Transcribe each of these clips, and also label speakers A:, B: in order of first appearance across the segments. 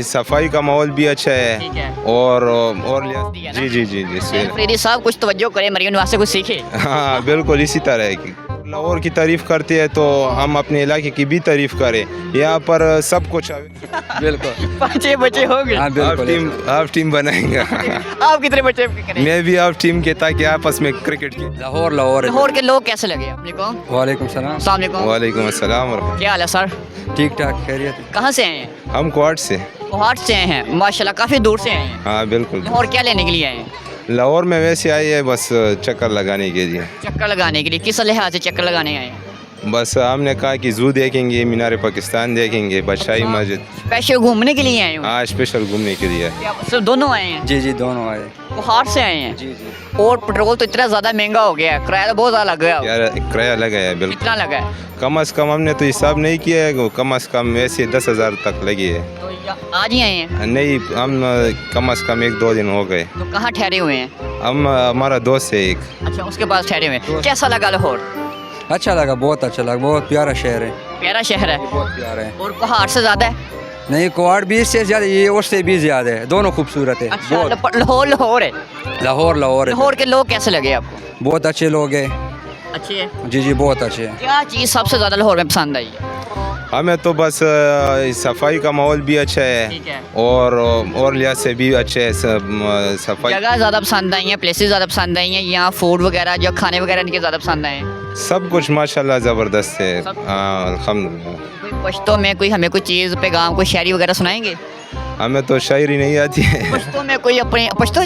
A: صفائی کا ماحول بھی اچھا ہے
B: ٹھیک ہے
A: اور جی جی جی جی
B: فریدی صاحب کچھ توجہ کریں مریم نواز سے کچھ سیکھے.
A: ہاں بالکل اسی طرح ہے کہ لاہور کی تعریف کرتے ہیں تو ہم اپنے علاقے کی بھی تعریف کریں. یہاں پر سب کچھ
C: بالکل
B: 5 بچے ہو گئے.
C: ہاں بالکل
A: آپ ٹیم بنائیں گے.
B: آپ کتنے بچے کریں؟
A: میں بھی آپ ٹیم کے تاکہ آپس میں کرکٹ کی.
C: لاہور
B: لاہور کے لوگ کیسے لگے آپ کو؟
C: وعلیکم السلام.
B: السلام علیکم.
A: وعلیکم السلام ورحمۃ
B: کیا حال ہے سر؟
C: ٹھیک ٹھاک خیریت.
B: کہاں سے آئے ہیں؟
A: اللہ. ہم کوارٹ سے.
B: کوہاٹ سے آئے ہیں ماشاءاللہ کافی دور سے آئے ہیں.
A: ہاں بالکل.
B: لاہور کیا لینے کے لیے آئے ہیں؟
A: لاہور میں ویسے آئی ہے بس چکر لگانے کے لیے.
B: چکر لگانے کے لیے کس لحاظ سے چکر لگانے آئے ہیں؟
A: بس ہم نے کہا کہ زو دیکھیں گے, مینار پاکستان دیکھیں گے, بادشاہی مسجد.
B: اسپیشل گھومنے کے لیے آئے ہیں؟
A: ہاں اسپیشل گھومنے کے لیے.
B: صرف دونوں آئے ہیں؟
C: جی جی دونوں آئے.
B: کوہاٹ سے آئے ہیں.
C: جی جی.
B: اور پٹرول تو اتنا زیادہ مہنگا ہو گیا ہے, کرایہ تو بہت زیادہ لگ گیا.
A: کرایہ لگا ہے بالکل.
B: کتنا لگا ہے؟
A: کم از کم ہم نے تو حساب نہیں کیا ہے, کم از کم ویسے 10,000 تک لگی ہے.
B: تو آج ہی آئے ہیں؟
A: نہیں ہم کم از کم 1-2 دن ہو گئے.
B: تو کہاں ٹھہرے ہوئے ہیں؟
A: ہمارا دوست ہے ایک.
B: اچھا اس کے پاس ٹھہرے ہوئے ہیں. کیسا لگا لاہور؟
C: اچھا لگا, بہت اچھا لگا, بہت پیارا شہر ہے.
B: پیارا شہر ہے.
C: بہت پیارا ہے.
B: اور کوہاٹ سے زیادہ ہے؟
C: نہیں کوارٹ بھی اس سے زیادہ, یہ اس سے بھی زیادہ ہے. دونوں خوبصورت ہے.
B: اچھا لاہور ہے.
C: لاہور ہے.
B: لاہور کے لوگ کیسے لگے آپ کو؟
C: بہت اچھے لوگ ہیں.
B: اچھے ہیں.
C: جی جی بہت اچھے ہیں.
B: کیا چیز سب سے زیادہ لاہور میں پسند آئی ہے؟
A: ہمیں تو بس صفائی کا ماحول بھی اچھا ہے
B: ٹھیک ہے.
A: اور لحاظ سے بھی اچھا ہے. صفائی
B: جگہ زیادہ پسند آئی ہیں, پلیسز زیادہ پسند آئی ہیں, یہاں فوڈ وغیرہ جو کھانے وغیرہ ان کے زیادہ پسند آئے ہیں؟
A: سب کچھ ماشاءاللہ زبردست ہے. ہاں الحمدللہ.
B: کوئی پشتوں میں کوئی ہمیں کوئی چیز پیغام کوئی شاعری وغیرہ سنائیں گے؟
A: ہمیں تو شاعری نہیں آتی ہے.
B: پشتوں میں کوئی اپنی پشتو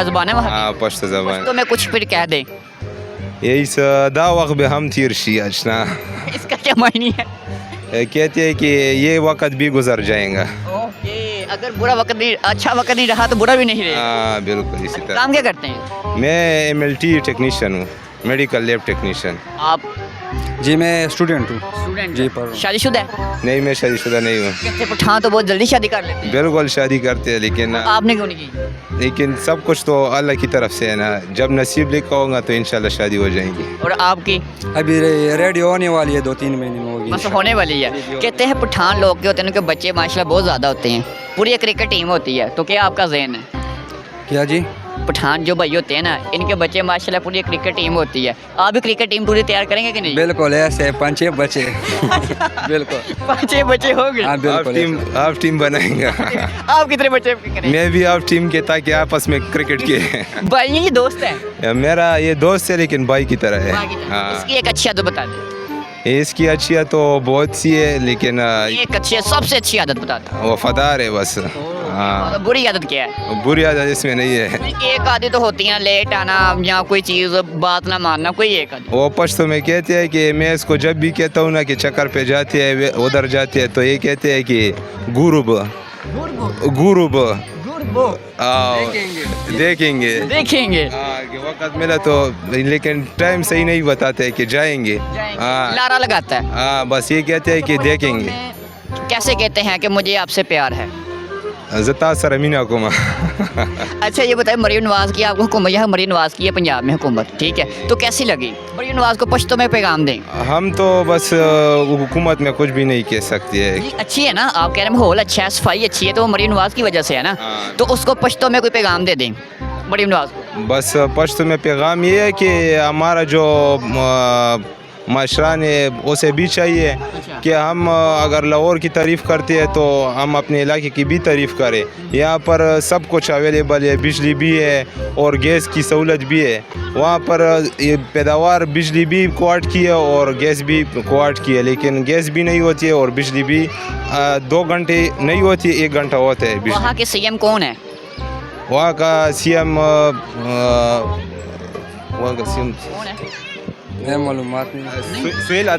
B: زبان ہے وہاں
A: ہاں پشت
B: کی؟
A: زبان.
B: پشتوں میں کچھ پھر کہہ دیں.
A: یہی دا وقت بے ہم تیر شی اچنا.
B: اس کا کیا معنی ہے؟
A: کہتے ہیں کہ یہ وقت بھی گزر جائیں گا.
B: اوکے, اگر برا وقت نہیں, اچھا وقت نہیں رہا تو برا بھی نہیں رہے.
A: ہاں بالکل اسی طرح.
B: کام کیا کرتے ہیں؟
A: میں MLT ٹیکنیشین ہوں, میڈیکل لیب ٹیکنیشین.
B: آپ
C: جی میں اسٹوڈنٹ ہوں.
B: اسٹوڈنٹ
C: جی پڑھ رہا ہوں.
B: شادی شدہ ہے؟
A: نہیں میں شادی شدہ نہیں ہوں.
B: کہتے پٹھان تو بہت جلدی شادی کر لیتے ہیں.
A: بالکل شادی کرتے ہیں لیکن
B: آپ نے کیوں نہیں کی؟
A: لیکن سب کچھ تو اللہ کی طرف سے ہے نا. جب نصیب لکھا ہوگا تو انشاءاللہ شادی ہو جائیں گی.
B: اور آپ کی؟
C: ابھی ریڈی ہونے والی ہے, 2-3 مہینے میں ہوگی.
B: بس ہونے والی ہے. کہتے ہیں پٹھان لوگ کے ہوتے ہیں ان کے بچے ماشاءاللہ بہت زیادہ ہوتے ہیں, پوری ایک کرکٹ ٹیم ہوتی ہے, تو کیا آپ کا ذہن ہے؟
C: کیا جی؟
B: پٹھان جو بھائی ہوتے ہیں نا ان کے بچے ماشاءاللہ پوری ایک کرکٹ ٹیم ہوتی ہے, آپ بھی کرکٹ ٹیم پوری تیار کریں گے کہ نہیں؟
C: بالکل ایسے 5-6 بچے. بالکل
B: 5 بچے ہو گئے.
C: ہاں بالکل.
A: آپ ٹیم بنائیں گے.
B: آپ کتنے بچے کریں؟
A: میں بھی آپ ٹیم کے تاکہ آپس میں کرکٹ کے.
B: بھائی یہ دوست ہے
A: میرا یہ دوست ہے لیکن بھائی کی طرح ہے.
B: اس کی ایک اچھی عادت بتا دیں.
A: اس کی اچھیاں تو بہت سی ہے لیکن
B: ایک اچھی سب سے اچھی عادت بتا دیں.
A: وفادار ہے بس. ہاں
B: بری عادت کیا ہے؟
A: بری عادت اس میں نہیں ہے.
B: ایک عادت تو ہوتی ہے لیٹ آنا یا کوئی چیز بات نہ ماننا, کوئی ایک عادت.
A: وہ پشتو میں کہتے ہیں کہ میں اس کو جب بھی کہتا ہوں نا کہ چکر پہ جاتے ہیں ادھر جاتے ہیں تو یہ کہتے ہیں کہ گروب دیکھیں گے. وقت ملا تو لیکن ٹائم صحیح نہیں بتاتے کہ جائیں گے. ہاں
B: لارا لگاتا ہے.
A: ہاں بس یہ کہتے ہیں کہ دیکھیں گے.
B: کیسے کہتے ہیں کہ مجھے آپ سے پیار ہے؟
A: زتا سر امینا کو.
B: اچھا یہ بتائیں مریم نواز کی آپ کو حکومت, یہاں مریم نواز کی ہے پنجاب میں حکومت, ٹھیک ہے, تو کیسی لگی؟ مریم نواز کو پشتوں میں پیغام دیں.
A: ہم تو بس حکومت میں کچھ بھی نہیں کہہ سکتے ہے.
B: اچھی ہے نا, آپ کہہ رہے ہیں ماحول اچھا ہے, صفائی اچھی ہے, تو وہ مریم نواز کی وجہ سے ہے نا, تو اس کو پشتوں میں کوئی پیغام دے دیں مریم نواز کو.
A: بس پشتو میں پیغام یہ ہے کہ ہمارا جو معاشرہ نے اسے بھی چاہیے کہ ہم اگر لاہور کی تعریف کرتے ہیں تو ہم اپنے علاقے کی بھی تعریف کریں. یہاں پر سب کچھ اویلیبل ہے, بجلی بھی ہے اور گیس کی سہولت بھی ہے. وہاں پر یہ پیداوار بجلی بھی کوارٹ کی ہے اور گیس بھی کوارٹ کی ہے, لیکن گیس بھی نہیں ہوتی ہے اور بجلی بھی 2 گھنٹے نہیں ہوتی, 1 گھنٹہ ہوتا ہے بجلی.
B: وہاں کے CM کون ہے؟
A: وہاں کا CM
B: کون ہے؟
C: معلومات نہیں.
A: سہیل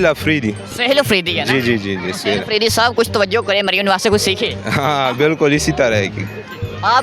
A: افریدی.
B: سہیل افریدی ہے نا.
A: جی
B: سہیل افریدی صاحب کچھ توجہ کریں, مریم نواز سے کچھ سیکھے.
A: ہاں بالکل اسی طرح ہے کہ
B: آپ